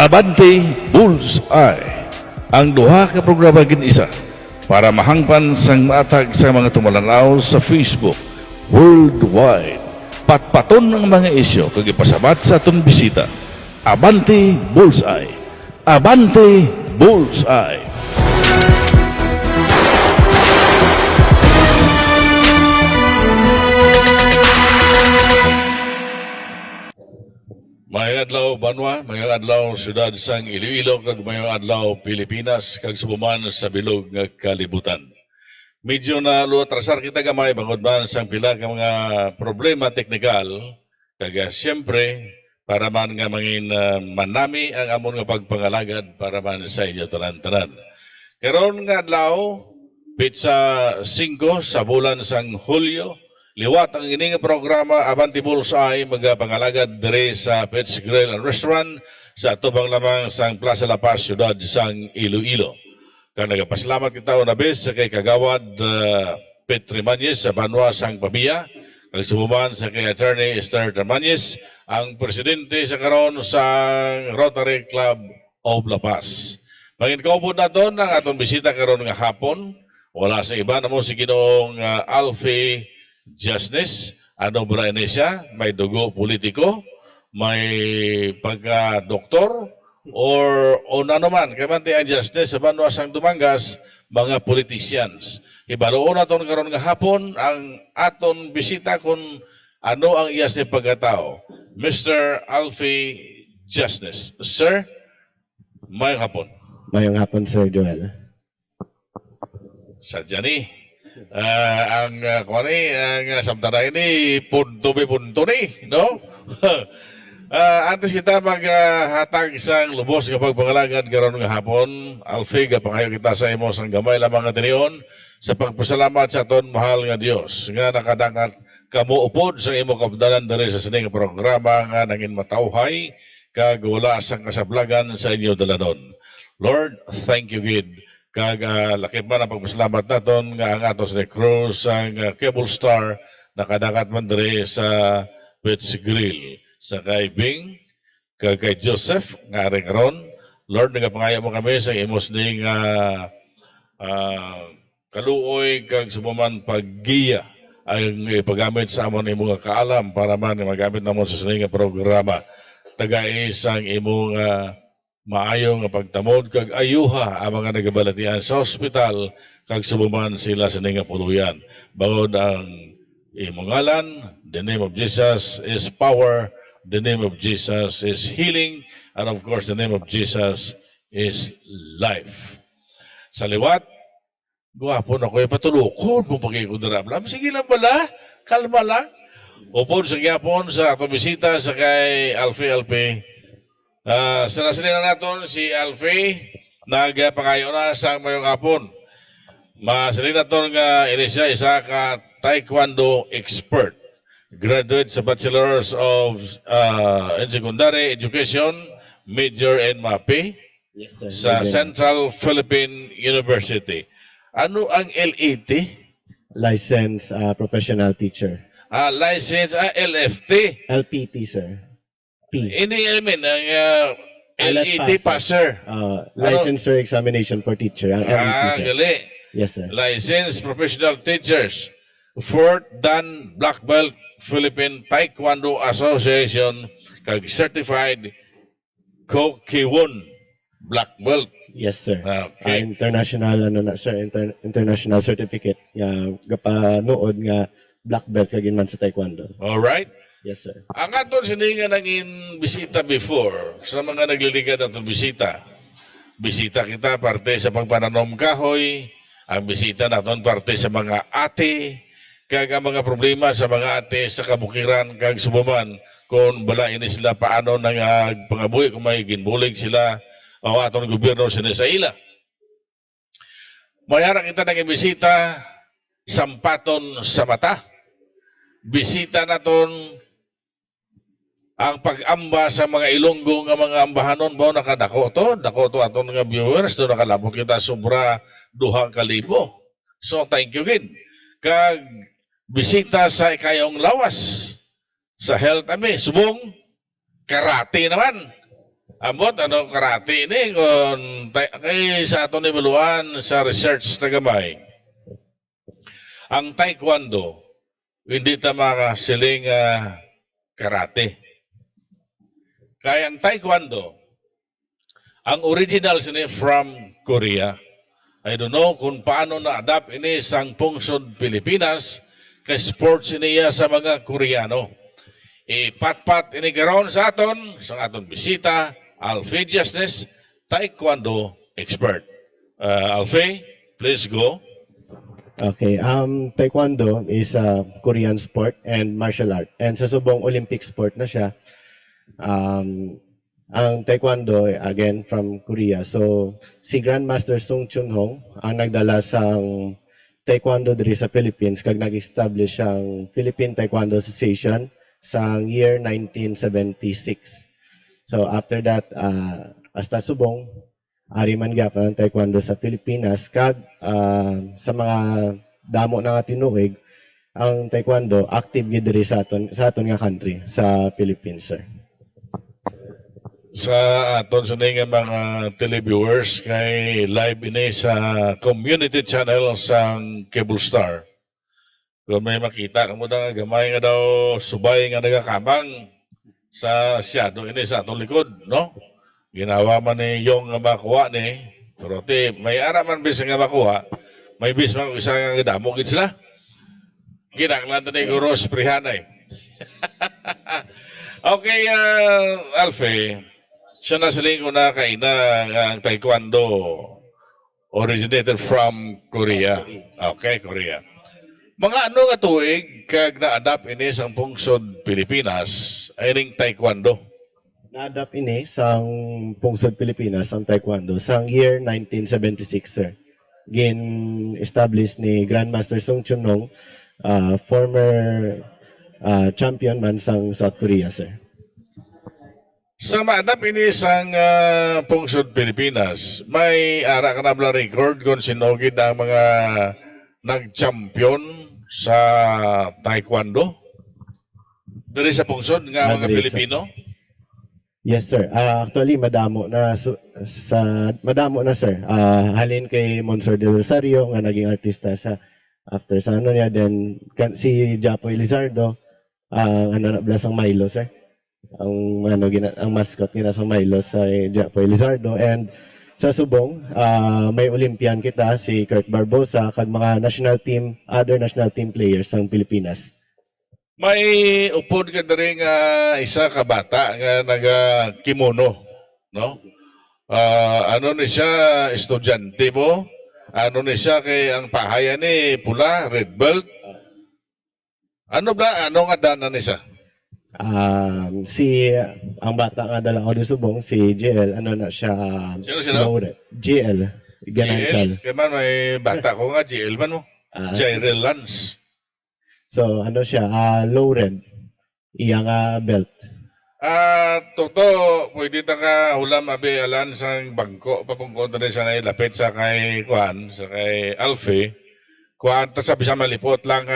Abante Bullseye, ang duha ka programa gid isa para mahangpan sang matag sa mga tumalanaw sa Facebook worldwide. Patpaton ng mga isyo kag ipasabat sa atong bisita. Abante Bullseye. Abante Bullseye. Mayong adlaw Banwa, mayong adlaw syudad sang Iloilo kag mayong adlaw Pilipinas kag subuman sa bilog nga kalibutan. Medyo na luatrasar kita gamay bangod man sang pila ka mga problema teknikal kag siyempre para man nga mangin manami ang amon nga pagpangalagad para man sa inyo tanan-tanan. Karon nga adlaw pitsa 5 sa bulan sang Hulyo. Liwat ang ining programa Abante Bullseye magapangalagad dire sa Pets Grill and Restaurant sa tubang lamang sang Plaza La Paz, syudad sang Iloilo. Kaya nagapasalamat kita unabis sa kay Kagawad Petri Mañez sa Banwa sang Pabia, kag sumuman sa kay Attorney Esther Mañez, ang presidente sa karon sang Rotary Club of La Paz. Mangin kaupod naton ang atong bisita karon nga hapon, wala sa iba namo si Ginoong Alfie Justness, ano ba ini siya? May dugo politiko, may pagka-doktor, or ano man, kamanti ang Justness sa Banwa sang Dumangas, mga politicians. Ibaroon naton karon nga hapon ang aton bisita kung ano ang iyas ni pagkatao. Mr. Alfie Justness. Sir, mayong hapon. Mayong hapon, Sir Joel. Sadya ni. Ang samtara ini punto ni, no? Antes kita maghatag sang lubos nga pagpangalagad karon nga hapon, Alfie, gapangayo kita sa imo sang gamay lamang nga tinion sa pagpasalamat sa aton mahal nga Dios nga nakadangat kamo upod sa imo kabdalan diri sa sining programa nga nangin matawhay kag wala sang kasablagan sa inyo dalanon. Lord, thank you gid. Kag lakip man ang pagpasalamat naton nga ang atos ni Cruz ang Cable Star nakadakat man diri sa Pets Grill sa kay Bing kag kay Joseph nga ari karon. Lord, nagapangayo mo kami sa imos ning kaluoy kag sumuman paggiya ang ipagamit sa amon imong kaalam para man magamit namon sa sining programa. Tagay sang imong maayo nga pagtamod kag ayuha ang mga nagabalatian sa ospital kag sumuman sila sa nga puluyan. Bangod ang imong ngalan, the name of Jesus is power, the name of Jesus is healing, and of course the name of Jesus is life. Sa liwat, guwapo na ko patulukod mo pagkikudrablam. Sige lang pala, kalma lang. Upod sa gyapon sa atong bisita sa kay Alfie. Sinasilina natin si Alfie, nagpangayo na sa mayong hapon. Masilina natin nga siya isa ka taekwondo expert. Graduate sa Bachelor's of in Secondary Education, major in MAPE, Yes, sir. sa Central Philippine University. Ano ang LET? Licensed professional teacher. License, LFT. LPT, sir. P. Ini ang LET LF passer. Licensure examination for teacher. Ang LET, sir. Gali. Yes, sir. Licensed Professional Teachers. 4th Dan Black Belt Philippine Taekwondo Association kag Certified Kokiwon Black Belt. Yes, sir. Okay. International, sir, international certificate. Gapanood nga black belt kagin man sa taekwondo. Alright. Yes, sir. Ang aton sininga naging bisita before sa mga nagliligad atong bisita. Bisita kita parte sa pagpananom kahoy, ang bisita naton parte sa mga ate, kag ang mga problema sa mga ate sa kabukiran kag subuman kung bala ini sila paano nang pangabuhi kung may ginbulig sila o aton gobyerno sa ila. Mayara kita naging bisita sampaton sa mata. Bisita naton ang pag-amba sa mga Ilonggo nga mga ambahanon ba nakadako to aton nga viewers do nakalabot kita sobra 2,000. So thank you gid. Kag bisita sa ikayong lawas sa health ami subong karate naman. Amot, ano, karate ini, kay sa ato ni Baluan, sa research na gamay, ang taekwondo, hindi ta makasiling karate. Kaya ang taekwondo, ang original sini from Korea. I don't know kung paano na-adapt ini sang pungsod Pilipinas kay sports iniya sa mga Koreano. Ipatpat ini karon sa aton bisita, Alfie Jasnes, taekwondo expert. Alfie, please go. Okay, Taekwondo is a Korean sport and martial art. And sa subong Olympic sport na siya. Ang Taekwondo, again, from Korea. So, si Grandmaster Sung Chun Hong ang nagdala sang Taekwondo diri sa Philippines kag nag-establish ang Philippine Taekwondo Association sa year 1976. So, after that, hasta subong, ari man gyapon ang Taekwondo sa Pilipinas kag sa mga damo na nga tinuig, ang Taekwondo active gyud diri sa aton nga country sa Philippines, sir. Sa aton sa nga mga televiewers kay live ini sa community channel sang Cable Star. Kung may makita kamo na gamay nga daw subay nga nagakamang sa siyado ini sa atong likod, no? Ginawa man ni yung nga makuha ni, pero may ara man bis nga makuha, may bis man isa nga damo gid sila. Kinahanglan ni Guro Sprihanay. Okay, Alfie. Siya na siling ko na kaina ang taekwondo originated from Korea. Okay, Korea. Mga ano nga tuig kag na-adapt ini sang pungsod Pilipinas ay ring taekwondo. Na-adapt ini sang pungsod Pilipinas ang taekwondo sang year 1976, sir. Gin-establish ni Grandmaster Sung Chun Hong, former champion man sang South Korea, sir. Sa ma-adapt ini sang pungsod Pilipinas, may ara ka na bala record kung sinugid ang mga nag-champion sa taekwondo? Dari sa pungsod nga mga Pilipino? Yes, sir. Actually, madamo na madamo na, sir. Halin kay Monsor de Rosario nga naging artista sa after sa ano niya, then si Japoy Lizardo, ano na bala sang Milo, sir. Ang mascot nila sa Milo sa Japoy Lizardo, and sa subong may Olympian kita si Kurt Barbosa kag mga other national team players ng Pilipinas. May upod ka na rin isa ka bata nga naga-kimono, no? Ano ni siya, estudyante mo? Ano ni siya kay ang pahaya ni pula, red belt? Ano nga dana ni siya? Ang bata nga dala ko subong, si JL, ano na siya, Sino? JL, Ganancial. Kaya man may bata ko nga, GL man mo. Jairel Lance. So, ano siya, low red, iyang belt. Toto, pwede ta ka hulam abi alan sang bangko, papungkot na siya na lapit sa kay Kuan, sa kay Alfie. Kuan, ta sabi siya malipot lang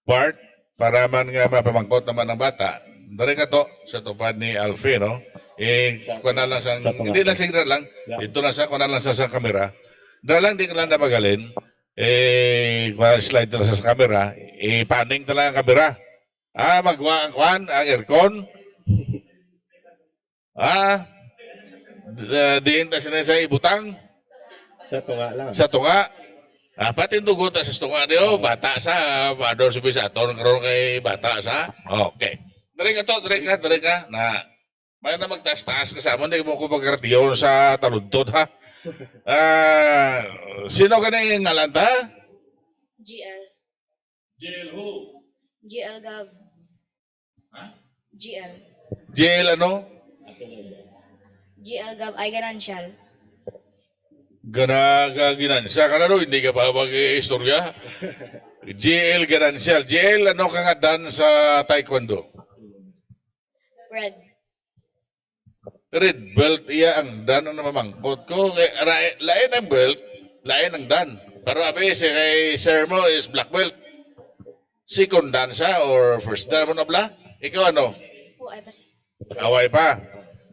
part, para man nga mapamangkot naman ng bata. Dari ka to, sa tupad ni Alfie, no? Kuan na lang sang, hindi lang signal lang, ito na sa, kuan na lang sa kamera. Dahil lang, di ka lang napagalin. Slide na sa camera, paning talaga ang kamera. Magwa ang kuan, ang aircon. Diin ta siya sa ibutang. Sa tunga lang. Sa tunga. Pati dugot sa tunga niyo, bata sa, mador si Bisaton, karoon kay bata sa. Okay. Dari ka. May na magtaas-taas kasama, hindi mo ko pagkaratiyon sa taludtod, ha? Sino ka na yung ngalanta? GL. GL who? GL Gab. Ha? GL. GL ano? GL Gab ay Ganancial. Ginansya ka na ro, hindi ka pa mag-istorya. GL Ganancial. GL ano ka nga dan sa taekwondo? Red. Red belt, iya ang dan na mamangkot ko. Lain ang belt, lain ang dan. Pero abi, si kay sir mo is black belt. Second dan siya or first dan mo na bla? Ikaw ano? Oh, ay pa. Away pa.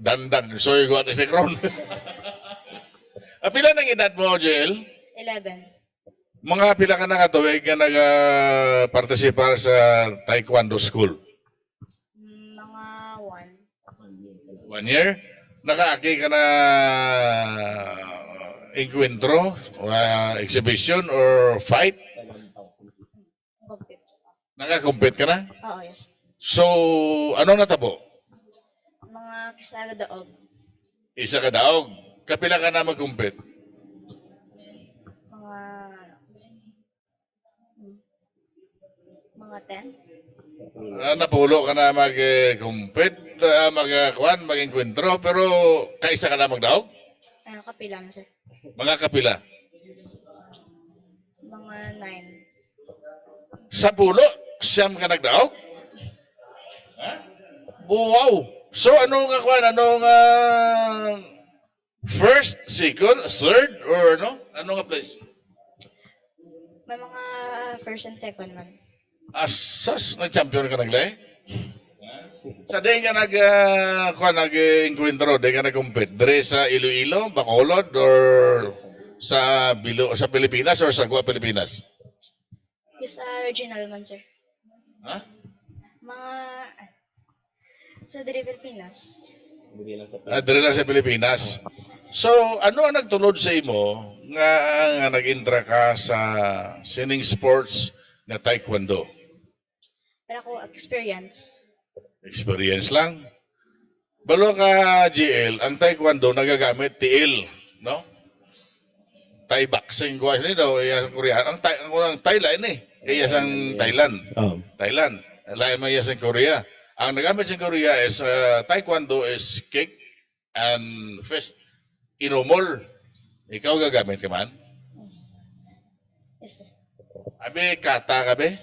dandan. So, yung guwat si Kron. Pila ng edad mo, JL? 11. Mga pila ka nakatuwig ka nag-participar sa taekwondo school? Mga 1. 1 year? Nakaaki ka na encuentro, exhibition, or fight? Compete. Nakakompete ka na? Oo, yes. So, ano natabo? Mga kisaga daog. Isa ka daog. Kapila ka na mag-compete? Mga... Mga 10. Napulo ka na mag-compete, mag-encuentro, pero kaisa ka na magdaog? Kapila na, sir. Mga kapila. Mga 9. Sa pulo, siyam ka nagdaog? Ha? Wow! So, ano nga kwan? Anong first, second, third, or ano? Ano nga place? May mga first and second man. Asas, nag-champion ka naglay? Sa day ka nag-encuentro, day ka nag-compete, dire sa Iloilo, Bacolod, or sa Pilipinas, or sa Gua, Pilipinas? Yes, regional man, sir. Ha? Mga... Sa Diri Pilipinas. Dire lang sa Pilipinas. So, ano ang nagtulod sa imo nga nag-intra ka sa sining sports na taekwondo? Pero ako, experience. Experience lang. Balo ka, GL, ang taekwondo nagagamit tiil, no? Thai boxing ko kasi daw iya sa Korea. Ang Thailand iya sang Thailand. Thailand. Lain man iya sa Korea. Ang nagamit sa Korea is taekwondo is kick and fist. Inomol. Ikaw gagamit ka man? Yes, sir. Abi, kata ka be?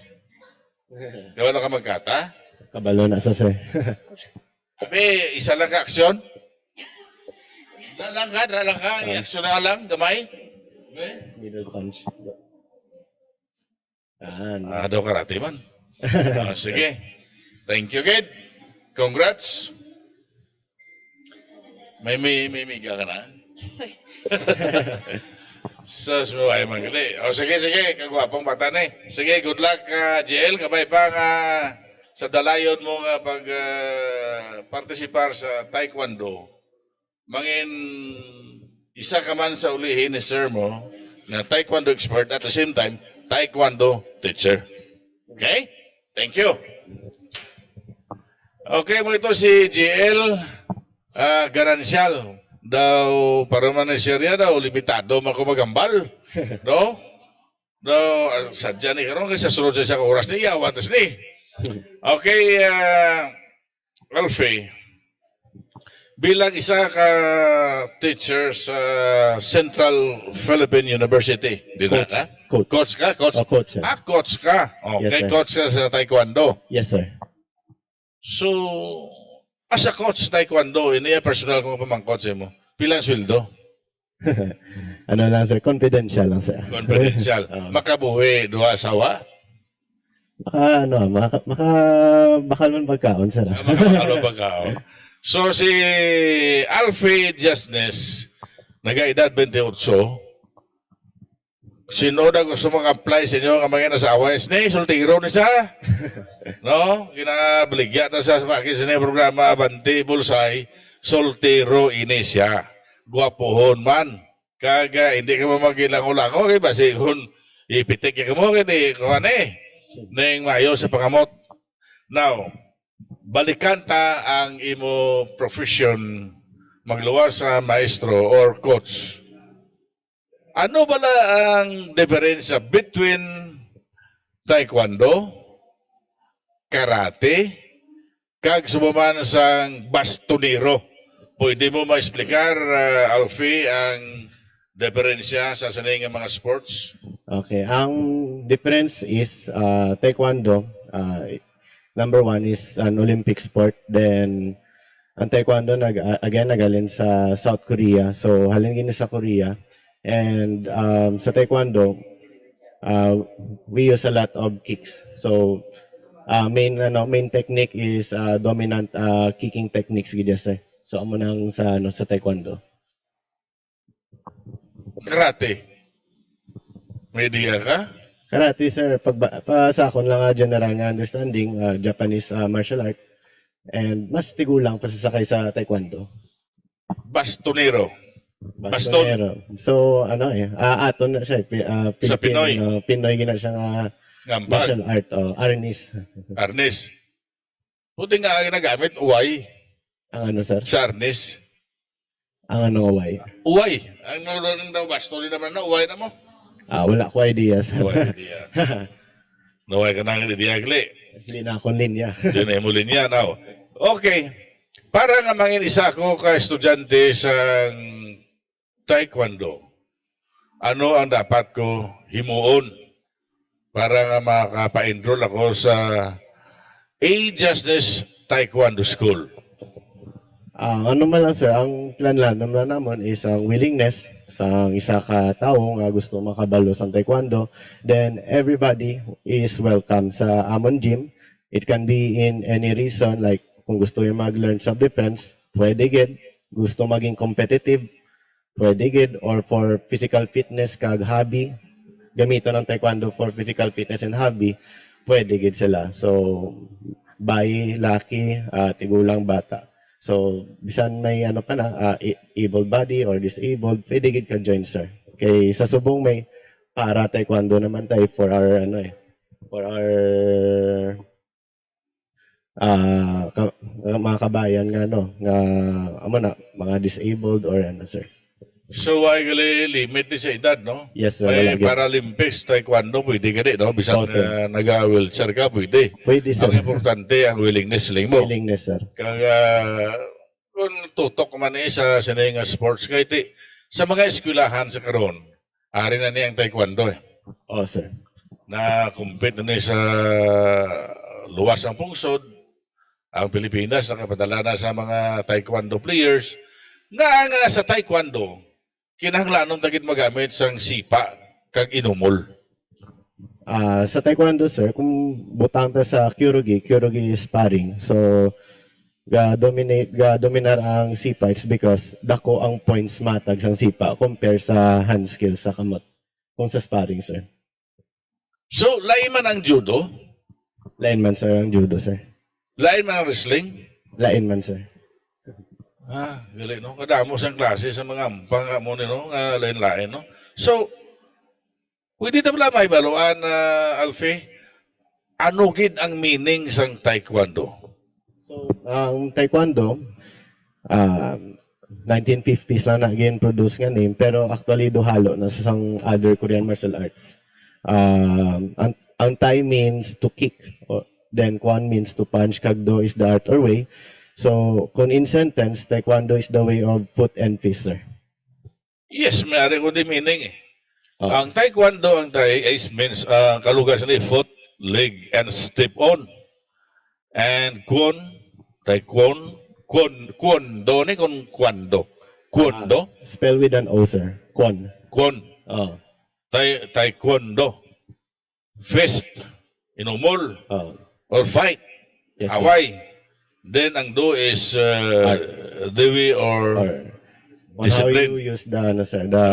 Gawin ka magkata? Kabalo na sa sir. Abi, isa lang ka aksyon? Dalang ka, i-aksyon na lang, gamay? Abi? Middle punch. Daw karate man. Sige. Thank you, kid. Congrats. May miga ka na? Sus mo ay magali. O sige, kagwapong bata ni. Sige, good luck, JL. Kabay pa nga sa dalayon mo nga pag participar sa taekwondo. Mangin isa ka man sa ulihin ni sir mo na taekwondo expert at the same time taekwondo teacher. Okay? Thank you. Okay mo ito si JL Garansyal. Daw, para man siya daw, limitado man ko magambal. No? Sadya ni karon kasi sa sunod sa isang oras niya, watas ni. Okay, Alfie. Bilang isa ka teacher sa Central Philippine University. Coach. Ka? Coach. Coach ka? Coach? Oh, coach, sir. Coach ka. Okay, Yes, sir. coach ka sa taekwondo. Yes, sir. So, as a coach sa taekwondo, ini personal kong pamangkot sa mo. Pilang sweldo? Ano lang, sir? Confidential lang, sir. Confidential. Makabuhi, duha asawa? Bakal man pagkaon, sir. Makakalo ba ka? So, si Alfie Jasnes, nag-edad 28, sino na gusto mag-apply sa inyo ang mga nasawa? Ni, sultiro ni sa. No? Kinabaligya na sa bakit sa programa Abanti Bulsay, sultiro ini siya. Guwapohon man. Kaga, hindi ka mo magilango-lango, kaya basi kung ipitik ka mo, kaya kuhan neng mayo sa pangamot. Now, balikan ta ang imo profession magluwas sa maestro or coach. Ano bala ang diferensya between taekwondo, karate, kag sumaman sang bastonero? Pwede mo ma-explicar, Alfie, ang diferensya sa sanay nga mga sports? Okay. Ang difference is taekwondo, number one is an Olympic sport. Then, ang taekwondo, nagalin sa South Korea. So, halin gini sa Korea. And sa taekwondo, we use a lot of kicks. So, main technique is dominant kicking techniques, gid sir. So amo nang sa taekwondo. Karate. May idea ka? Karate sir, sa akon lang general nga understanding, Japanese martial art, and mas tigulang pasasakay sa taekwondo. Bastonero. Baston. Bastonero. So aton na siya Sa Pinoy. Pinoy gina siya nga Ngambag. martial art arnis. Arnis. Buti nga ang ginagamit, uway. Ang ano sir? Sa arnis. Ang ano way. Uway. Ang naroon daw baston naman na, uway na mo. Wala ko idea sir. Uway, idea. Naway ka nang idiyagli. Hindi na akong linya. Yun ay muli niya. Now, okay. Para nga mangin isa ko ka estudyante sa taekwondo, ano ang dapat ko himuon para nga makapa-enroll ako sa A-Justice Taekwondo School? Ano man lang sir, ang plan naman namon is ang willingness sa isa ka tawo nga gusto makabalo sa taekwondo. Then everybody is welcome sa amon gym. It can be in any reason, like kung gusto yung mag-learn self-defense, pwede gid. Gusto maging competitive, pwede gid. Or for physical fitness kag hobby, gamiton ng taekwondo for physical fitness and hobby, pwede gid sila. So, bayi, laki, tigulang bata. So, bisan may ano pa na, able body or disabled, pwede gid ka join sir. Kay sa subong may para taekwondo naman tayo for our for our mga kabayan nga nga amo na mga disabled or sir. So, ay gali limit ni sa edad, no? Yes sir. May wala gid. Paralympics Taekwondo, pwede ka no? Bisan Oo, sir. naga-wheelchair ka, pwede. Pwede sir. Ang importante, ang willingness lang mo. Willingness sir. Kag kung tutok man sa sinay nga sports kay sa mga eskwelahan sa karon, ari na ni ang taekwondo Oh sir. na compete na ni sa luwas ang pungsod. Ang Pilipinas nakapadala na sa mga taekwondo players nga sa taekwondo kinahanglan tagid magamit sang sipa kag inumol. Sa taekwondo sir, kung butang ta sa kyurugi sparring. So dominar ang sipa, it's because dako ang points matag sang sipa compare sa hand skill sa kamot. Kung sa sparring sir. So lain man ang judo, Lain man sir ang judo sir. lain man ang wrestling. Lain man sir. Gali no. Kadamo sang klase sa mga ampang mo ni no, nga lain-lain no. So pwede ta pala may baluan Alfie. Ano gid ang meaning sang taekwondo? So ang taekwondo 1950s lang na produce nga name, pero actually duhalo na sa sang other Korean martial arts. Ang Tai means to kick, or then Kwan means to punch, kag Do is the art or way. So kung in sentence, taekwondo is the way of foot and fist sir. Yes, may ko di meaning eh. Oh. Ang taekwondo, ang tai is means kalugas ni foot, leg, and step on. And kwon ni kung kwando. Kwando, Spell with an O sir. Kwon. kwon, Oh. taekwondo. Fist, inumol, Oh. or fight, Yes sir. away. Then ang do is dewi or Or on how discipline. you use the the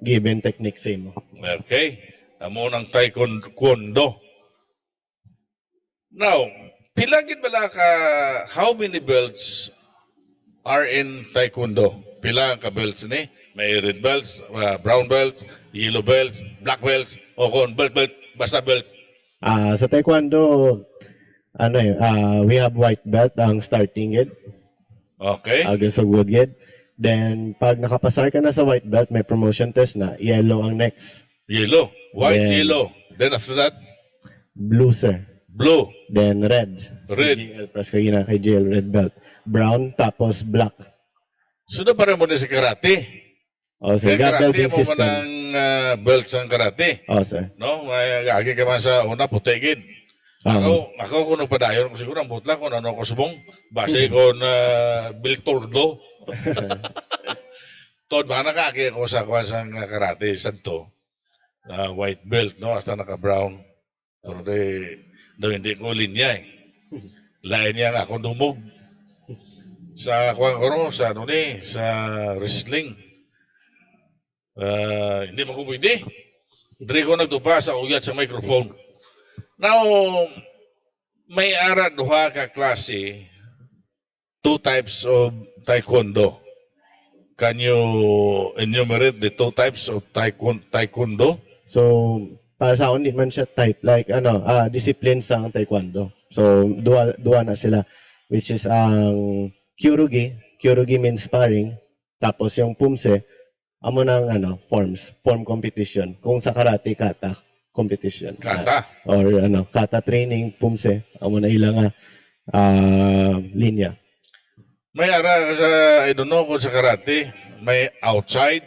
given technique same. Okay. Amo ng taekwondo. Now, pilagid bala ka how many belts are in taekwondo? Pila ka belts ni? May red belts, brown belts, yellow belts, black belts, o kung belt, basta belt. Sa taekwondo we have white belt ang starting gid. Okay? Against sa good gid. Then pag nakapasar ka na sa white belt, may promotion test na, yellow ang next. Yellow. White, Then- yellow. Then after that, Blue sir. blue. Then red. Red. CGL press kay gina kay JL red belt. Brown tapos black. So na parang mo na si karate. Sir, Kaya got karate belting mo man system. ang belts ang karate. Sir. No? May agi ka man sa una, putigid. Ako kung nagpadayon ko siguro ang butla kung ano ko subong. Base ko na biltordo. Tod ba nakaki ako sa kwan sa karate santo. White belt no hasta naka brown. Pero daw hindi ko linya eh. Lain niya nga ako dumog. sa kuwan ko sa ano ni, sa wrestling. Hindi mo ko pwede. Dre ko nagtupa sa uyat sa microphone. Now, may ara duha ka klase, two types of taekwondo. Can you enumerate the two types of taekwondo? So, para sa akin, di man siya type, like, discipline sa taekwondo. So, duwa na sila, which is ang kyurugi. Kyurugi means sparring. Tapos yung pumse, amo ng form competition. Kung sa karate, kata competition. Kata. Or kata training, pumse, amo na ilang linya. May ara sa, I don't know kung sa karate, may outside,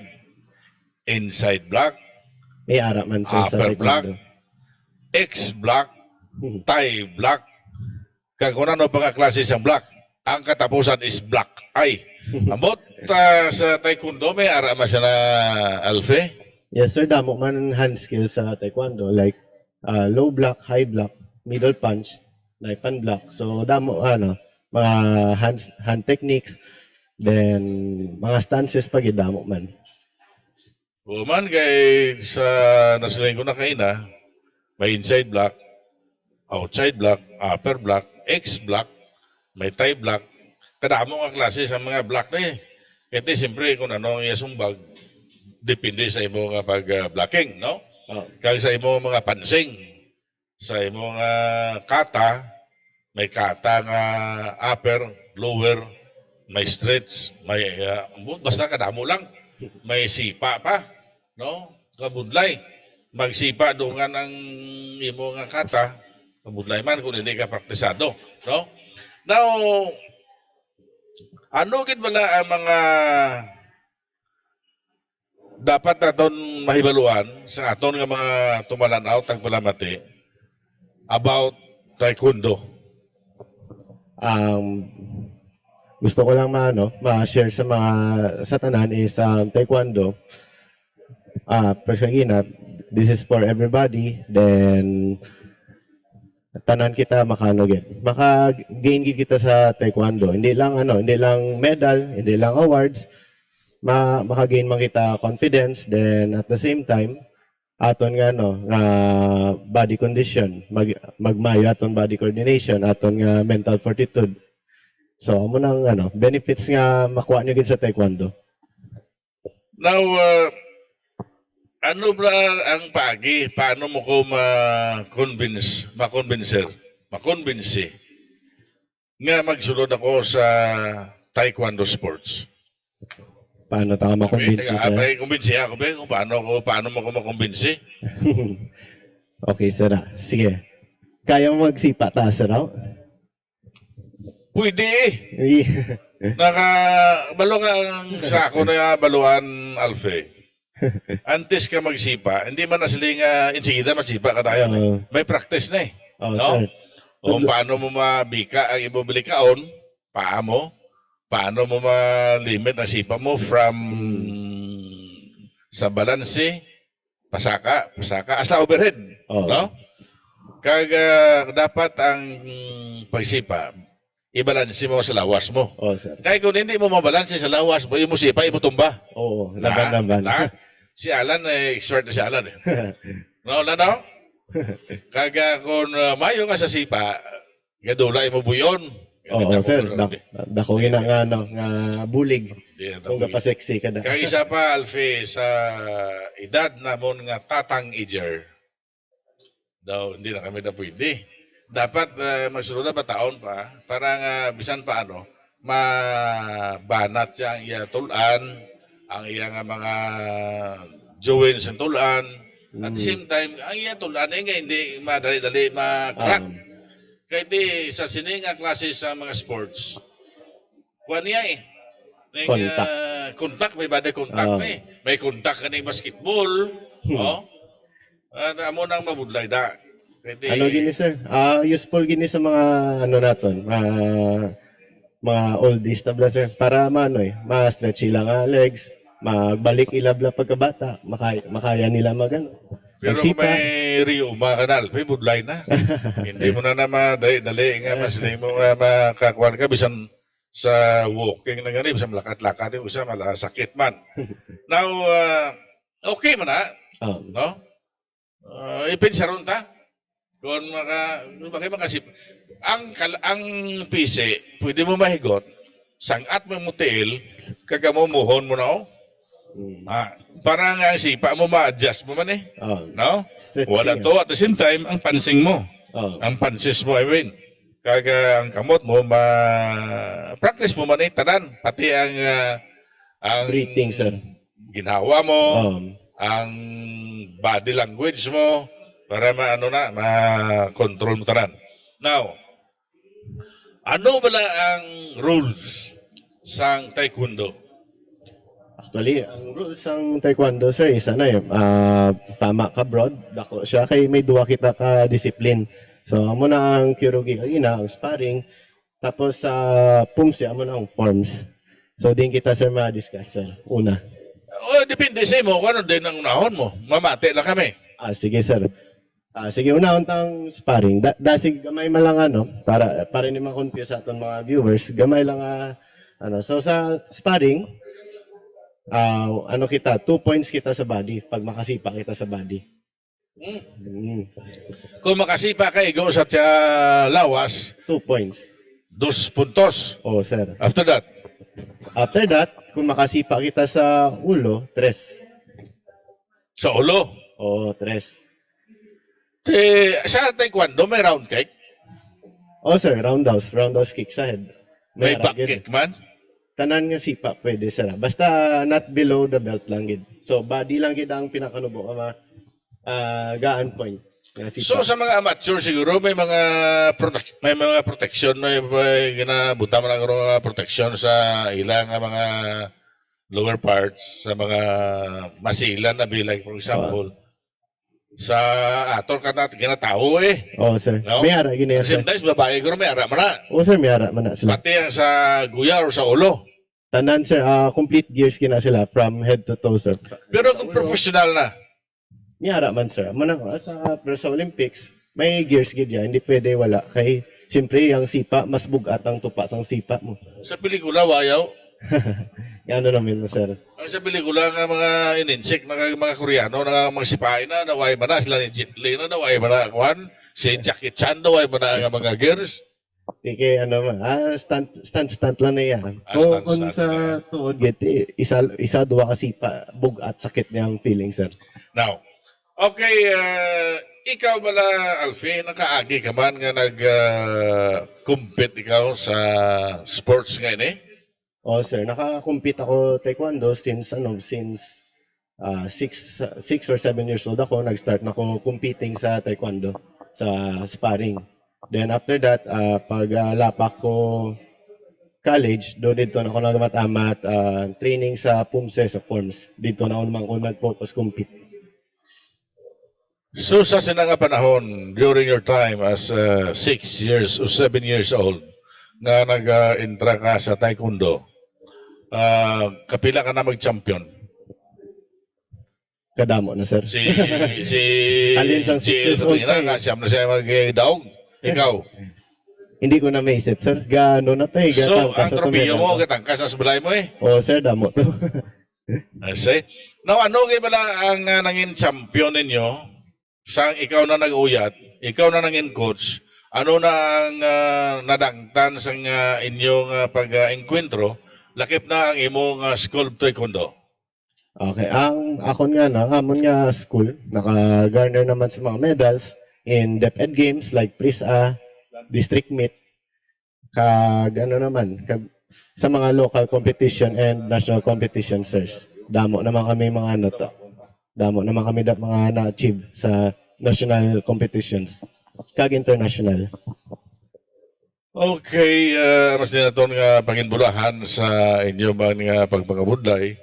inside block, May ara man sa upper block, taekwondo. X block, Thai block. Kag kung ano pa ka klase sa block, ang katapusan is block I. Amot sa taekwondo, may ara man siya na alfe. Yes, sir. Damo man hand skill sa taekwondo. Like, low block, high block, middle punch, knife and block. So, damo, mga hand techniques, then, mga stances pag damo man. Human kay sa nasiling ko na kaina, may inside block, outside block, upper block, X block, may Thai block. Kadamo nga klase sa mga block na eh. Kasi siyempre kung ano ang iyasumbag, depende sa imo nga pag-blocking, no? Oh. Kaya sa imo mga pansing, sa imo nga kata, may kata nga upper, lower, may stretch, may basta kadamo lang. May sipa pa, no? Kabudlay. Magsipa dungan ang imo nga kata, kabudlay man kung hindi ka praktisado, no? Now, ano gid bala ang mga dapat naton mahibaluan sa aton nga mga tumalanaw tagpalamati about taekwondo? Gusto ko lang ma-share sa tanan is taekwondo. Persagina, this is for everybody. Then tanan kita maka-gain kita sa taekwondo. Hindi lang medal, hindi lang awards. Maka-gain man kita confidence, then at the same time aton nga body condition, magmayo aton body coordination, aton nga mental fortitude. So amo nang benefits nga makuha niyo gid sa taekwondo. Now, ano ba ang pagi? Paano mo ko makonbinse nga magsulod ako sa taekwondo sports? Paano ta makumbinsi sa Kumbinsi ako ba kung paano mo ko makumbinsi? Okay, sir. Sige. Kaya mo magsipa ta, sir? Pwede eh. Balo ka ang sako na baluan, Alfe. Antes ka magsipa, hindi man na siling insigida masipa ka tayo. May practice na eh. Oh, No? sir. O paano mo mabika ang ibubili kaon, paa mo, paano mo ma-limit ang sipa mo from sa balanse, pasaka, hasta overhead. Oh. No? Kag dapat ang pagsipa, ibalanse mo sa lawas mo. Oh, sir. Kaya kung hindi mo mabalanse sa lawas mo, yung sipa, yung tumba. Oo, laban. Si Alan, expert na si Alan. No? Kaga kung mayo ka sa sipa, gadula mo buyon. Oo, sir. Dako gina nga bulig. Kung Kung pa sexy ka na. Kaya isa pa, Alfie, sa edad namon nga tatang ijer, daw hindi na kami na pwede. Dapat magsunod na bataon pa para nga bisan pa mabanat siya ang iya tulan, ang iya nga mga join sa tulan. At the same time, ang iya tulan nga hindi madali-dali makrak. Kaya di sa sining nga klase sa mga sports, kuha niya eh. Kontak, may bada kontak na eh. May kontak ka ng basketball. At amo nang mabudlay da. Pwede, Gini, sir? Useful gini sa mga naton, mga oldies tabla, sir. Para ma-stretch sila nga legs, magbalik ilabla pagkabata, makaya nila pero kung may riuma ka na, Alfie, budlay na. Hindi mo na madali-dali nga mas hindi mo makakuha ka. Bisan sa walking na ganib, sa malakat-lakat, usa malasakit man. Now, okay man na, no? Ipinsaron ta. Kung makasip. Ang PC, pwede mo mahigot, sangat mo mutil, kagamuhon mo na, oh. Parang ang sipa mo ma-adjust mo man eh. No? Stretching, Wala to. At the same time, ang pansing mo. Ang pansis mo, I mean. Kaga ang kamot mo, practice mo man eh, tanan. Pati ang breathing, sir. Ginawa mo, ang body language mo, para ma-control mo tanan. Now, ano bala ang rules sang taekwondo? Actually, ang rules ng taekwondo, sir, is tama ka broad, dako siya, kay may duwa kita ka discipline. So, amo na ang kyurugi kanina, ang sparring, tapos sa pumsi, amo na ang forms. So, din kita, sir, ma-discuss, sir. Una. Depende sa mo, kung ano din ang unahon mo. Mamati lang kami. Sige, sir. Sige, unahon tang sparring. Dasig gamay man lang para hindi ma-confuse sa aton mga viewers, gamay lang So, sa sparring, kita, 2 points kita sa body pag makasipa kita sa body. Kung makasipa ka, igo sa lawas, 2 points. 2 puntos. Oh, sir. After that, kung makasipa kita sa ulo, 3. sa ulo. Oh, 3. Sa taekwondo, may round kick. Oh, sir, roundhouse kick sa head. May Meron, back gid. kick man. Tanan nga sipa pwede, sir. Basta not below the belt lang gid. So body lang gid ang pinakanubo gaan point. Nga sipa. So sa mga amateur siguro may mga protection, may ginabuta man ang mga protection sa ilang mga lower parts, sa mga masilan na like for example. Sa ator ka natin ginatao eh. Oh, sir. No? May ara gini, sir. Sometimes babae ko may ara man na. Oh, sir, may ara man na sila. Pati ang sa guya or sa ulo. Tanan, sir, complete gears kina sila from head to toe, sir. Pero kung professional na, May ara man, sir. Pero sa Olympics, may gears gid ya, hindi pwede wala. Kay siyempre ang sipa mas bugat ang tupa sang sipa mo. sa pelikula wayaw, Yan naman, sir. ang sa pelikula nga mga ininsik na mga Koreano na mga sipain na naway ba na sila ni Jet Li na naway ba na kuhan, si Jackie Chan naway ba na ang mga gears. Kaya stunt lang na yan. Stunt Kung sa tuod, isa duwa kasi bugat sakit niyang feeling, sir. Now, okay, ikaw bala Alfie, nakaagi ka man nga nag-compete ikaw sa sports ngayon eh? Oh, sir, naka-compete ako taekwondo since 6 or 7 years old ako. Nag-start na ako competing sa taekwondo, sa sparring. Then after that, pag lapak ko college, dito na ako nagmatamat training sa PUMSE, sa forms. Dito na ako naman ko nag-focus compete. So sa sinanga panahon, during your time as 6 years or 7 years old, nga nag-intra ka sa taekwondo, kapila ka na mag-champion? Kadamo na, sir. Si Alin sang 6 years old pa eh. Kasyam na siya mag-daog. Ikaw. Hindi ko na maisip, sir. Gano na to eh. So, Gatangkas ang na to, tropiyo meron mo, to. katangkas sa sabulay mo eh. Oh, sir, damo to. I see. Now, ano kayo bala ang nangin champion ninyo? Sang ikaw na nag-uyat, ikaw na nangin coach, ano na ang nadangtan sa inyong pag-enkwentro, lakip na ang imong school taekwondo? Okay, ang akon nga amon nga school, naka-garner naman sa mga medals in DepEd games like PRISA, district meet, sa mga local competition and national competition, sirs. Damo naman kami mga Damo naman kami mga na-achieve sa national competitions, kag international. Okay, mas dinaton nga panginbulahan sa inyo mga pagpangabudlay,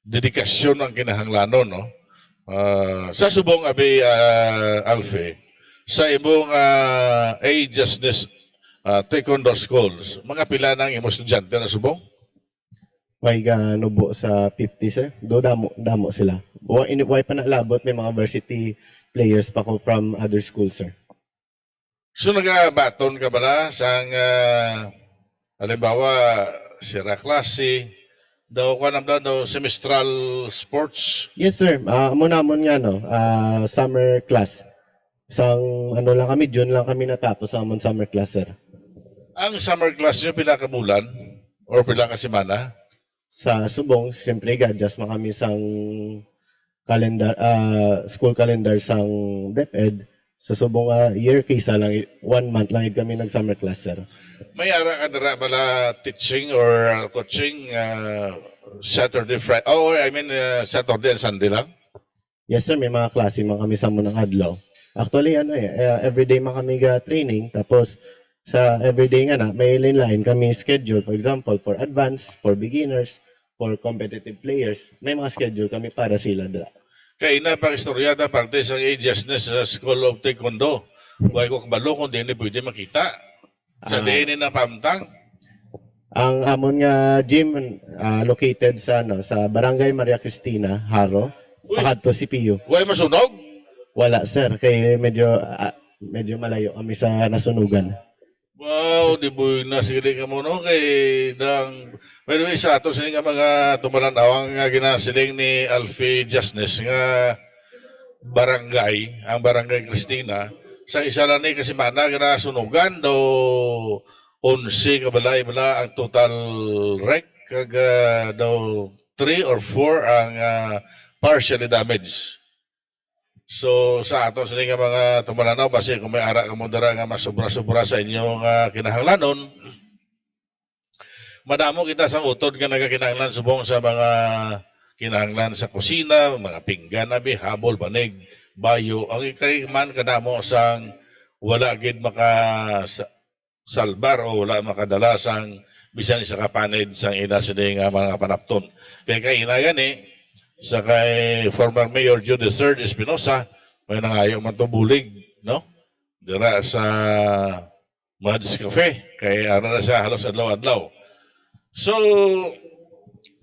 dedikasyon ang kinahanglanon, no? Sa subong abi Alfie, sa imong agelessness taekwondo schools, mga pila ng imong estudyante na subong? Way nubo sa 50, sir. Damo sila. Way pa nalabot, may mga varsity players pa ko from other schools, sir. So nagabaton ka ba na sa Halimbawa, sira klase, daw ka daw semestral sports. Yes, sir. Amon nga, no, summer class. Isang, ano lang kami, June lang kami natapos sa amon summer class, sir. Ang summer class nyo, pila ka bulan? Or pila ka semana? Sa Subong, siyempre, gadjas mo kami sang calendar, school calendar sang DepEd. Sa Subong, year kaysa lang, 1 month lang kami nag-summer class, sir. May ara ka dira bala teaching or coaching Saturday, Friday. Oh, I mean Saturday and Sunday lang. Yes, sir. May mga klase man kami sa munang adlaw. Actually, everyday man kami ga training. Tapos, sa everyday nga na, may line kami schedule. For example, for advanced, for beginners, for competitive players. May mga schedule kami para sila dira. Kaya ina pang istoryada parte sa ageisness sa School of Taekwondo. Huwag ko kabalo kung di ni pwede makita. Sa diin na pamtang. Ang amon nga gym located sa sa Barangay Maria Cristina, Haro. Uy. Pakadto si Pio. Huwag masunog. Wala, sir, kay medyo malayo kami sa nasunugan. Wow, di boy na sili ka mo no kay dang by the way sa ato sini nga mga tumanan-awang nga ginasiling ni Alfie Justness nga barangay, ang Barangay Cristina sa isa lang ni kasi mana ginasunugan do 11 kabalay bala ang total wreck kag daw 3 or 4 ang partially damaged. So sa ato sini nga mga tumananaw basi kung may ara ka mo dara nga mas sobra-sobra sa inyong kinahanglanon, madamo kita sa utod nga nagakinahanglan subong sa mga kinahanglan sa kusina, mga pinggan nabi, habol, banig, bayo. Ang ikay man kadamo sang wala gid salbar o wala makadala sang bisan isa ka panid sang ina sini nga mga panapton. Kaya kay ina gani sa kay former Mayor Jude III Espinosa, may nangayo man to bulig, no? Dira sa Mads Cafe, kay ara na siya halos adlaw-adlaw. So,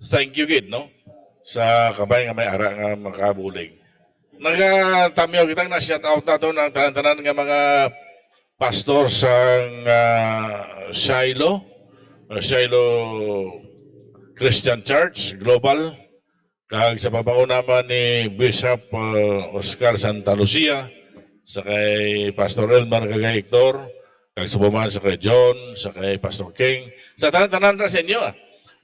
thank you gid, no? Sa kabay nga may ara nga makabulig. Nagatamyo kitang na-shout out na to ng tanan-tanan nga mga pastor sa Shiloh Christian Church Global. Kag sa babaw naman ni Bishop Oscar Santa Lucia, sa kay Pastor Elmar kagay Hector, kag subuman sa kay John, sa kay Pastor King, sa tanan-tanan ra sa inyo.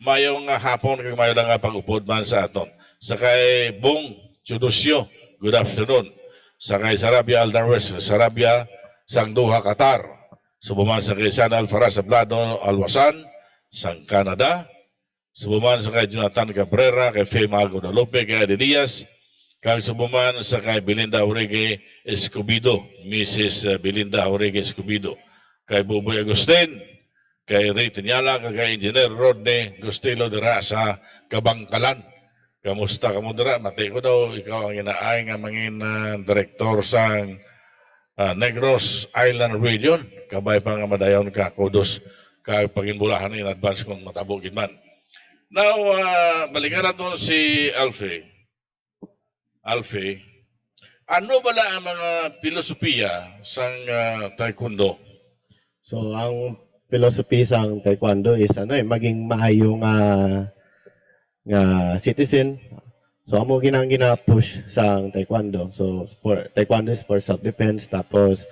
Mayong hapon kag mayo lang nga pag-upod man sa aton. Sa kay Bong Chudusyo, good afternoon. Sa kay Sarabia Aldarwes, Sarabia Sangduha Qatar. Subuman sa kay San Alfaraz Ablado Alwasan, sang Canada. Subuman sa kay Jonathan Cabrera, kay Faye Mago Dalupe, kay Adi Diaz, kay subuman sa kay Belinda Jorge Escobido, Mrs. Belinda Jorge Escobido, kay Buboy Agustin, kay Ray Tinyala, kay Engineer Rodney Gustilo dira sa Kabangkalan. Kamusta ka mo dira? Matay ko daw, ikaw ang inaay nga mangin direktor sa Negros Island Region. Kabay pa nga madayon ka, kudos kay paginbulahan in advance kung matabugin man. Now, balikan natin si Alfie. Alfie, ano bala ang mga filosofiya sa taekwondo? So, ang philosophy sang taekwondo is maging maayo nga citizen. So, amo gina-push sang taekwondo. So, taekwondo is for self-defense. Tapos,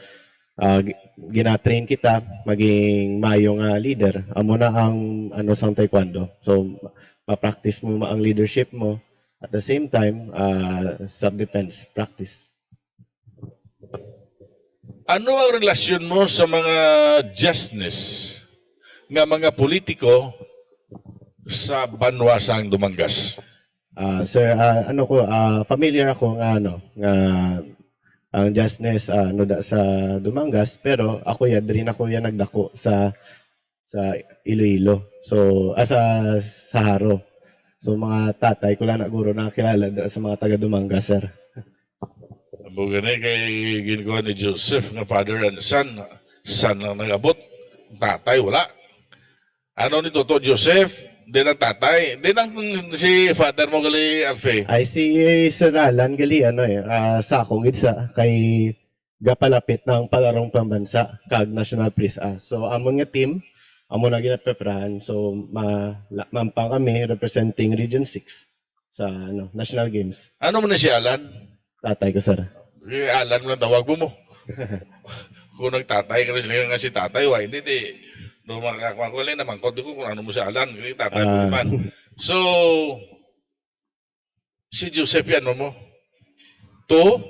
gina-train kita maging maayo nga leader. Amo na ang sang taekwondo. So, ma-practice mo ang leadership mo. At the same time, self-defense practice. Ano ang relasyon mo sa mga justness nga mga politiko sa banwa sang Dumangas? Sir, familiar ako nga ang justness da sa Dumangas, pero ako rin nagdako sa Iloilo. So sa Haro. So mga tatay ko lang naguro na kilala sa mga taga Dumangas, sir. Amo gani kay ginagawa ni Joseph nga father and son. Son ang nagabot. Tatay wala. Ano ni Toto Joseph? Di ang tatay. Di ang si father mo gali Alfie. Ay si Sir Alan gali sakong gid sa kay gapalapit ng palarong pambansa kag National Prize. So amon nga team amo na ginapreparahan. So mampang kami representing Region 6 sa National Games. Ano mo na si Alan? Tatay ko, sir. Alan mo lang tawag mo. Kung nagtatay ka rin sila nga si tatay, why hindi di. No, makakakuha naman ko kung ano mo si Alan, kaya tatay mo naman. So, si Joseph yan mo? To?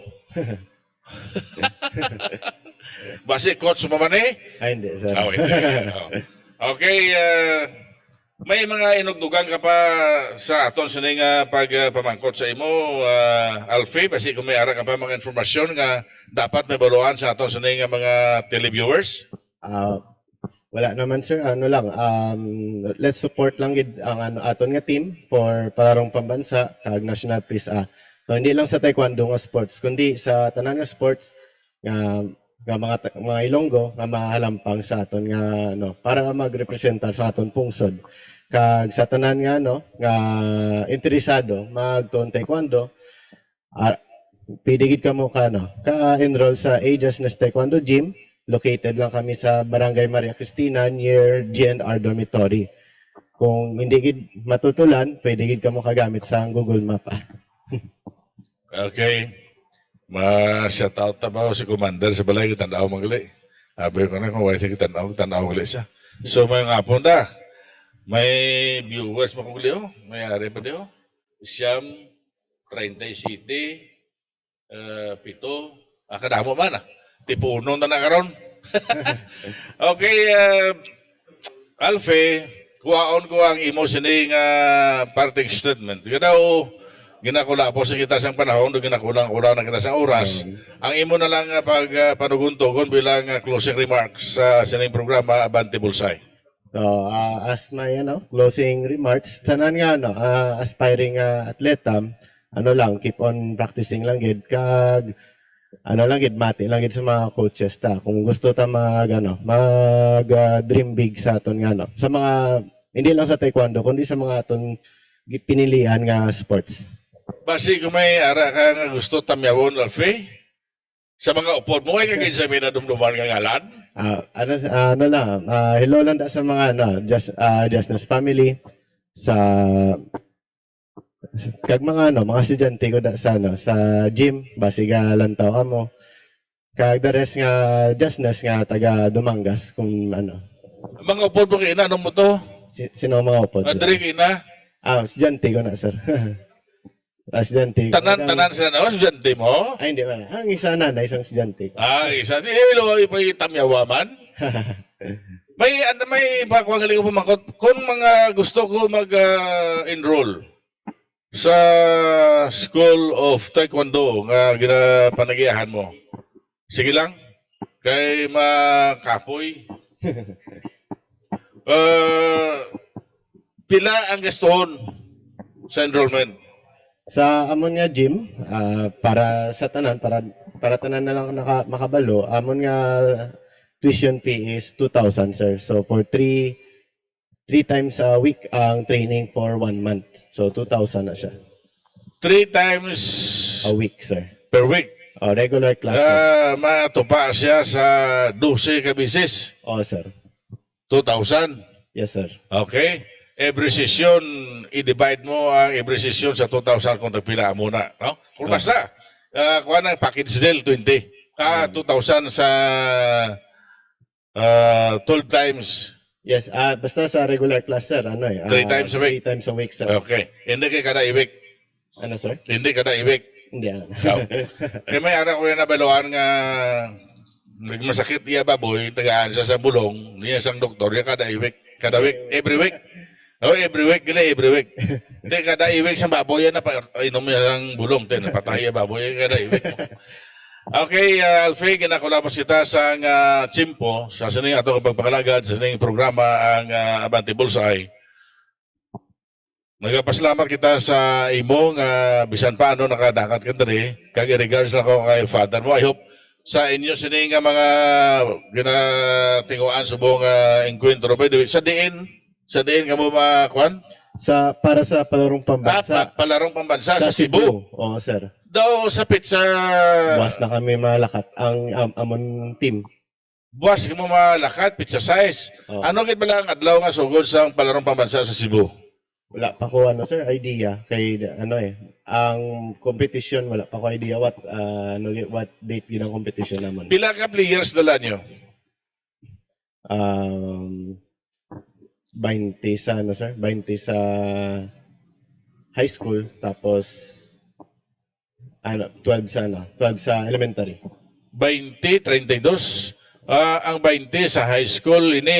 Basi coach mo man eh? Ay, hindi, sir. Oh, hindi. Oh. Okay, may mga inugdugan ka pa sa aton sa nga pagpamangkot sa imo, Alfie, basi kung may ara ka pa mga informasyon nga dapat may baluan sa aton sa nga mga televiewers? Wala naman, sir. Ano lang, let's support lang gid ang aton nga team for palarong pambansa kag national peace. So, hindi lang sa taekwondo nga sports, kundi sa tanan nga sports nga mga Ilonggo nga mahalampang sa aton nga para magrepresentar sa aton pungsod. Kag sa tanan nga nga interesado magtuon taekwondo, pwede gid kamo ka-enroll sa Aegis Taekwondo Gym. Located lang kami sa Barangay Maria Cristina near GNR Dormitory. Kung hindi gid matutulan, pwede gid kamo kagamit sa Google Map. Okay. Ma-shout out ta ba si Commander sa balay kitanaw magali. Abi ko na kung wala siya kitanaw magali siya. So may ngapon da. May viewers mo kung liyo. May ari pa diyo. Siyam, 37, pito. Kadamo man tipo uno na nakaroon. Okay, Alfie, kuhaon ko ang imo sining parting statement. Kadaw, ginakula po sa kita sang panahon, ginakulang-kulang na kita sang oras. Ang imo na lang panuguntogon bilang closing remarks sa sining programa Abante Bulsay. So, as my closing remarks, tanan nga aspiring atleta, keep on practicing lang gid kag mati lang gid sa mga coaches ta. Kung gusto ta dream big sa aton nga sa mga hindi lang sa taekwondo kundi sa mga aton pinilian nga sports. Basi kung may ara ka nga gusto tamyawon, Alfie, sa mga upod mo, ay kagin sa minadumduman nga ngalan? Hello lang da sa mga Justness family, sa kag mga mga estudyante ko da sa gym, basi ga lantaw kamo. Kag the rest nga Justness nga taga Dumangas kung Mga upod mo kina, ano mo to? Sino ang mga upod? Adri kina? Estudyante ko na, sir. Estudyante. Tanan sila na, estudyante mo? Ay, hindi man. Ang isa na, isang estudyante. Isa. Hello, ipatamyawa man. May pakuha galing ko pumangkot. Kung mga gusto ko mag-enroll sa School of Taekwondo nga ginapanagiyahan mo, sige lang. Kay makapoy. Pila ang gastuhon sa enrollment? Sa amon nga gym, para sa tanan, para tanan na lang makabalo, amon nga tuition fee is 2,000, sir. So for 3 times a week ang training for 1 month. So 2,000 na siya. 3 times A week, sir. per week. Regular class, sir. Matupa siya sa 12 ka bisis. Sir. 2,000. Yes, sir. Okay. Every session, i-divide mo ang every session sa 2,000 kung tagpila muna. No? Kung basta, kuha ng package deal, 20. 2,000 sa 12 times. Yes, basta sa regular class, sir. 3 times a week. 3 times a week, sir. Okay. Hindi kay kada i-week. Ano, sir? Hindi kada i-week. Hindi. Kaya may ara ko yung nabaluan nga masakit iya baboy, tagaan siya sa bulong, niya sang doktor, niya kada i-week. Kada week, every week. Every week, every week. Kada i-week sa baboy, yan na inom niya ng bulong, napatay yung baboy, kada i-week. Okay, Alfie, ginakulapos kita sa Chimpo, sa sining ato pagpakalagad, sa sining programa ang Abante Bulsay. Nagpasalamat kita sa imo nga bisan paano nakadakat ka diri, kag regards na ko kay father mo. I hope sa inyo sining nga mga ginatinguan subong enkwentro pa sa diin ka mo makuan Para sa palarong pambansa. Palarong pambansa sa Cebu. Oo, sir. Daw sa pizza. Buwas na kami malakat ang amon team. buwas ka mo malakad, pizza size. Oh. Ano gid bala ang adlaw nga sugod sa palarong pambansa sa Cebu? Wala pa ko ano sir idea kay ano ang competition wala pa ko idea what what date yun ang competition naman. Pila ka players dala nyo? 20 sa ano sir, 20 sa high school tapos 12 sa 12 sa elementary. 20, 32. Ang 20 sa high school, ini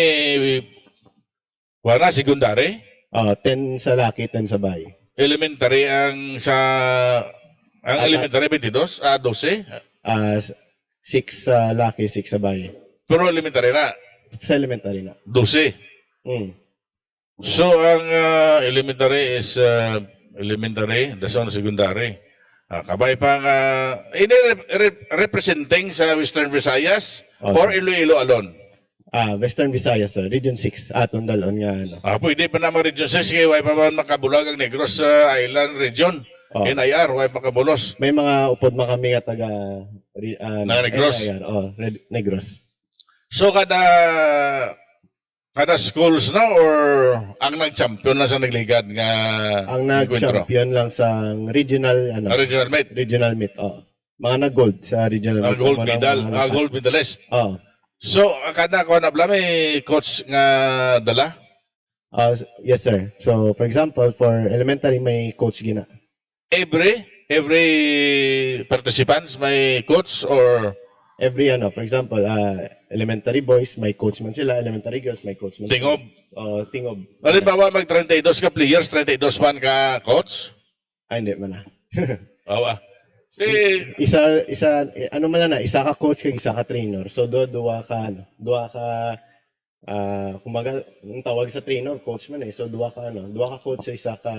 wala secondary. 10 sa laki, 10 sa bahay. Elementary ang elementary 22, 12. 6 sa laki, 6 sa bahay. Pero elementary na, Sa elementary na. 12. Mm. So ang elementary is elementary, dason secondary. Kabay pang ini representing sa Western Visayas Oh. or Iloilo alone. Western Visayas sir, Region 6 aton dalon nga ano. Pwede pa naman Region 6 kaya way pa man makabulag ang Negros Island Region. Oh. NIR, way makabulos. May mga upod man kami nga taga Negros. Negros. So kada schools na or ang nag-champion na sa nagligad nga Ang encuentro? nag-champion lang sa regional Original meet. regional meet. Mga nag-gold sa regional meet. Gold Ako medal, ng- gold medalist. Oh. So kada ko na bla may coach nga dala. Yes sir. So for example, for elementary may coach gina. Every participants may coach or Every for example, elementary boys may coach man sila, elementary girls may coach man. tingob. Tingob. Halimbawa mag 32 ka players, 32 man ka coach. Hindi man na. Awa. Si Ano man na, isa ka coach kag isa ka trainer. So duwa ka kumaga ang tawag sa trainer coach man so duwa ka coach sa isa ka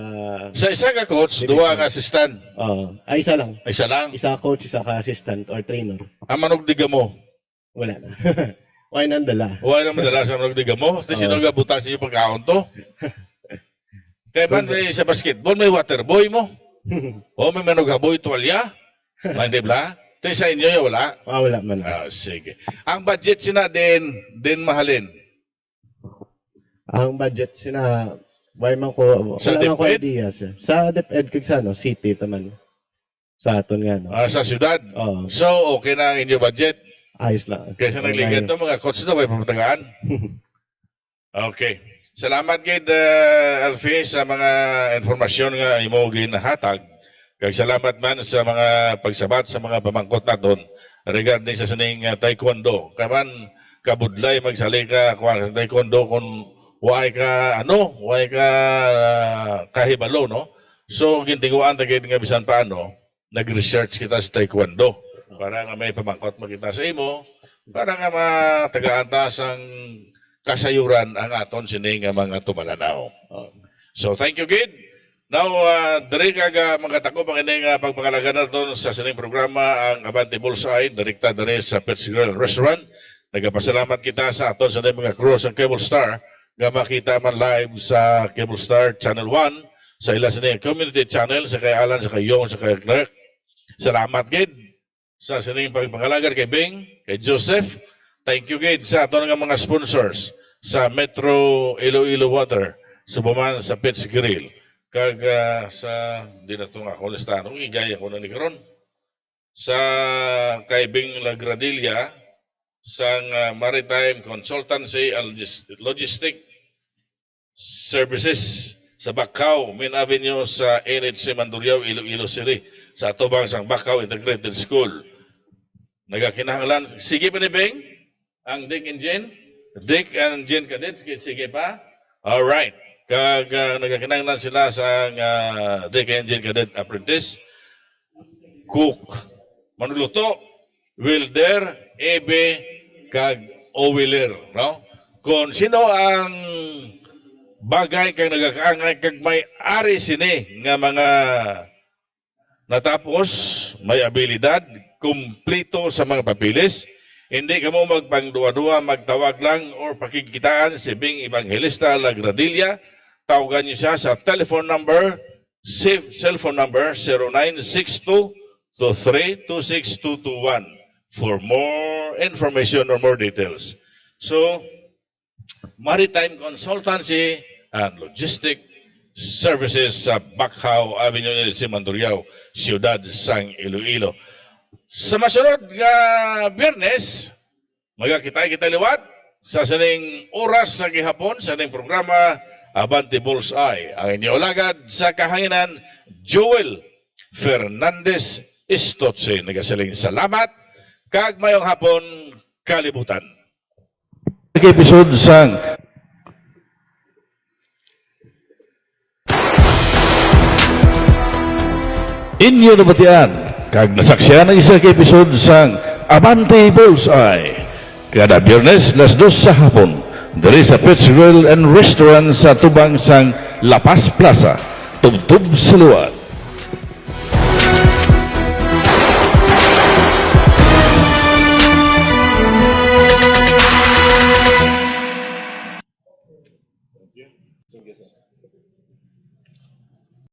sa isa ka coach, duwa ka assistant. isa lang. Isa lang. Isa ka coach, isa ka assistant or trainer. Ang manog diga mo. Wala na. Why nandala? Wala na madala sa manog diga mo. Kasi sino nga butas yung pagkaon to? Kaya man may sa basketball, may water boy mo. O may manog haboy tuwalya. Hindi ba? Ito sa inyo yung wala. Wala man na. Sige. Ang budget sina din mahalin. Ang budget why man ko Sa wala man ko DepEd? idea sir. Sa DepEd kag sa city taman. Sa aton nga Sa syudad. So, okay na ang inyo budget. ayos lang. Kaysa nagligad to, mga coach na may pamatagaan. Okay. Salamat kay Alfie sa mga informasyon nga imo ginahatag. Kag salamat man sa mga pagsabat sa mga pamangkot naton regarding sa sining taekwondo. Kaman kabudlay magsali ka kuan sa taekwondo kung why ka kahibalo no. So gintiguan ta gid nga bisan paano nag-research kita sa taekwondo para nga may pamangkot makita sa imo para nga matagaan ta sang kasayuran ang aton sining nga mga tumalanaw. So thank you kid. Now diri kaga magatago ang ining pagpangalaga naton sa sining programa ang Abante Bullseye direkta diri sa Pets Grill Restaurant. Nagapasalamat kita sa aton sa mga crew sa Cable Star nga makita man live sa Cable Star Channel 1 sa ila sining community channel sa kay Alan sa kay Yong sa kay Clark. Salamat gid sa sining pagpangalaga kay Bing, kay Joseph. Thank you gid sa aton nga mga sponsors sa Metro Iloilo Water, Subuman sa Pets Grill, kag sa di na ito nga ako listahan, igaya ko na ni karon sa kay Bing Lagradilla sang Maritime Consultancy and Logistic Services sa Bacau, Main Avenue sa NHC Mandurriao, Iloilo City, sa atubang sang Bacau Integrated School. Nagakinahanglan, sige pa ni Bing? Ang Dick and Jen? Dick and Jen Cadets, sige pa? Alright. Kag nagakinahanglan sila sa Dick and Jen Cadet Apprentice. Cook. Manuluto. Wilder, Ebe, kag Owiler. No? Kung sino ang bagay kag nagakaangay kag may ari sini nga mga natapos, may abilidad, kumplito sa mga papilis, hindi ka mo magpangduwa-duwa, magtawag lang or pakikitaan si Bing Evangelista Lagradilla. Tawagan niyo siya sa telephone number, cellphone number 0962-23-26221 for more more information or more details. So, maritime consultancy and logistic services sa Bacau Avenue sa Mandurriao, Ciudad Sang Iloilo. Sa masunod nga Biyernes, magkakita-kita liwat sa saning oras sa gihapon sa saning programa Abante Bullseye. Ang inyong alagad sa kahanginan, Joel Fernandez Istotse. Nagasaling salamat, kag mayong hapon kalibutan. Episode sang inyo nabatian kag nasaksyan ang isa ka episode sang Abante Bullseye kada Biyernes las 2 sa hapon diri sa Pets Grill and Restaurant sa tubang sang La Paz Plaza, tubtub sa luwat.